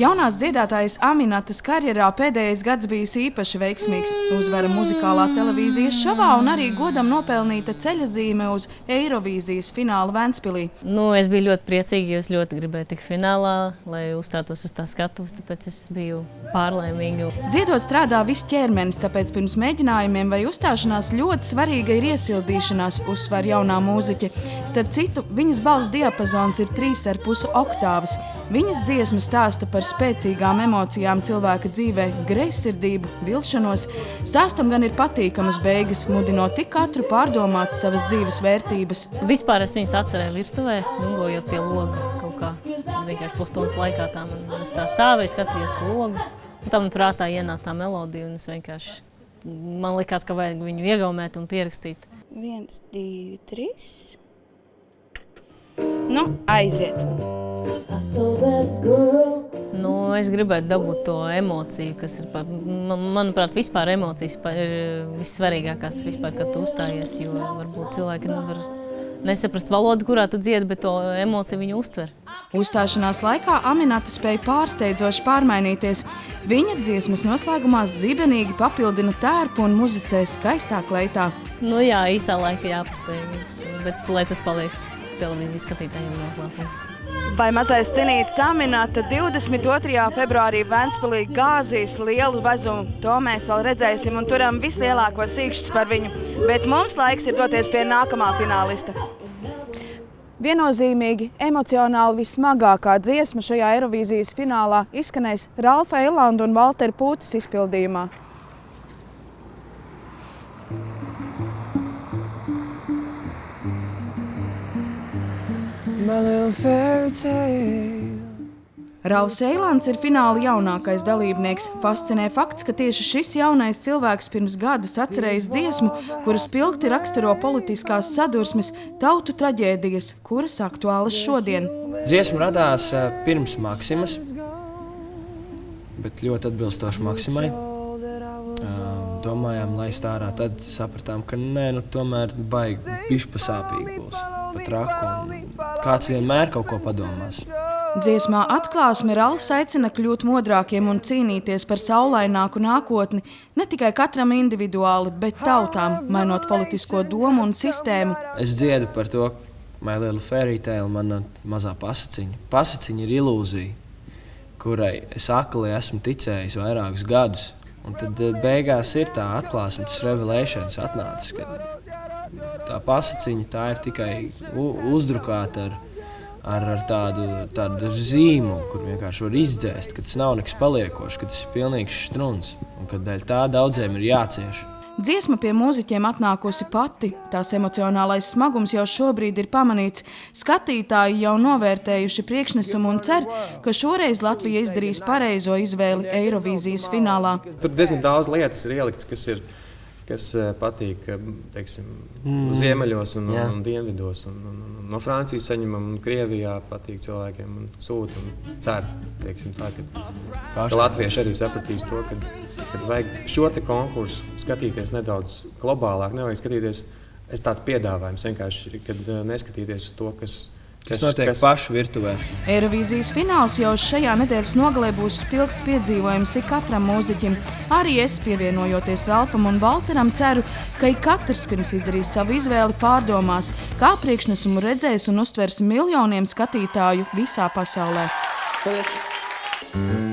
Jaunās dziedātājas Aminatas karjerā pēdējais gads bijis īpaši veiksmīgs. Uzvara muzikālā televīzijas šovā un arī godam nopelnīta ceļazīme uz Eirovīzijas finālu Ventspilī. Es biju ļoti priecīga, jo es ļoti gribēju tikt finālā, lai uzstātos uz tā skatuves, tāpēc es biju pārlaimīga. Dziedot strādā viss ķermenis, tāpēc pirms mēģinājumiem vai uzstāšanās ļoti svarīga ir iesildīšanās, uzsver jaunā mūziķe. Starp citu, viņas balss diapazons ir 3,5 oktāvas. Viņas dziesma stāsta par spēcīgām emocijām cilvēka dzīvē, greizsirdību, vilšanos. Stāstam gan ir patīkamas beigas, mudinot tik katru pārdomāt savas dzīves vērtības. Vispār es viņas atcerēju virtuvē, gojot pie loga kaut kā. Vienkārši pusstundas laikā es tā stāvēju, skatījos pie logu. Un tā man prātā ienāca tā melodija, un es vienkārši, man likās, ka vajag viņu iegaumēt un pierakstīt. 1, 2, 3. Aiziet! Es gribētu dabūt to emociju, kas ir, manuprāt, vispār emocijas ir vissvarīgākās vispār, kad tu uzstājies, jo varbūt cilvēki nevar nesaprast valodu, kurā tu dziedi, bet to emociju viņu uztver. Uzstāšanās laikā Aminata spēja pārsteidzoši pārmainīties. Viņa dziesmas noslēgumā zibenīgi papildina tērpu un muzicē skaistā kleitā. Jā, īsā laika jāpaspēj, bet lai tas paliek televīzijas skatītājiem noslēpums. Vai mazais cinītis Aminata 22. februārī Ventspilī gāzīs lielu vezumu? To mēs vēl redzēsim un turam vislielāko sīkšķus par viņu. Bet mums laiks ir doties pie nākamā finālista. Viennozīmīgi, emocionāli vissmagākā dziesma šajā Eirovīzijas finālā izskanēs Ralfa Eilanda un Valtera Pūtes izpildījumā. Ralfs Eilands ir fināla jaunākais dalībnieks. Fascinē fakts, ka tieši šis jaunais cilvēks pirms gadas atcerējis dziesmu, kuras spilgti raksturo politiskās sadursmes, tautu traģēdijas, kuras aktuālas šodien. Dziesma radās pirms Maksimas, bet ļoti atbilstoši Maksimai. Domājām, lai stārā, tad sapratām, ka tomēr baigi bišķpasāpīgi būs. Pat raku, un kāds vienmēr kaut ko padomās. Dziesmā Atklāsme Ralfs aicina kļūt modrākiem un cīnīties par saulaināku nākotni ne tikai katram individuāli, bet tautām, mainot politisko domu un sistēmu. Es dziedu par to, My Little Fairy Tale, mana mazā pasaciņa. Pasaciņa ir ilūzija, kurai es akli esmu ticējis vairākus gadus. Un tad beigās ir tā atklāsme, tas revelations atnācis, ka tā pasaciņa tā ir tikai uzdrukāta ar tādu zīmolu, kur vienkārši var izdzēst, ka tas nav nekas paliekošs, ka tas ir pilnīgs štruns un ka dēļ tā daudziem ir jācieš. Dziesma pie mūziķiem atnākusi pati. Tās emocionālais smagums jau šobrīd ir pamanīts. Skatītāji jau novērtējuši priekšnesumu un cer, ka šoreiz Latvija izdarīs pareizo izvēli Eirovīzijas finālā. Tur diezgan daudz lietas ir ieliktas, kas patīk, teiksim, ziemeļos un dienvidos. No Francijas saņemam, un Krievijā patīk cilvēkiem un sūta un cer, teiksim, tā, ka latvieši arī sapratīs to, ka vajag šo te konkursu skatīties nedaudz globālāk, nevajag skatīties, tāds piedāvājums vienkārši, kad neskatīties uz to, kas notiek pašu virtuvē. Eirovīzijas fināls jau šajā nedēļas nogalē būs spilgts piedzīvojums ik katram mūziķim. Arī es, pievienojoties Ralfam un Valteram, ceru, ka ik katrs pirms izdarīs savu izvēli pārdomās, kā priekšnesumu redzēs un uztvers miljoniem skatītāju visā pasaulē. Paldies!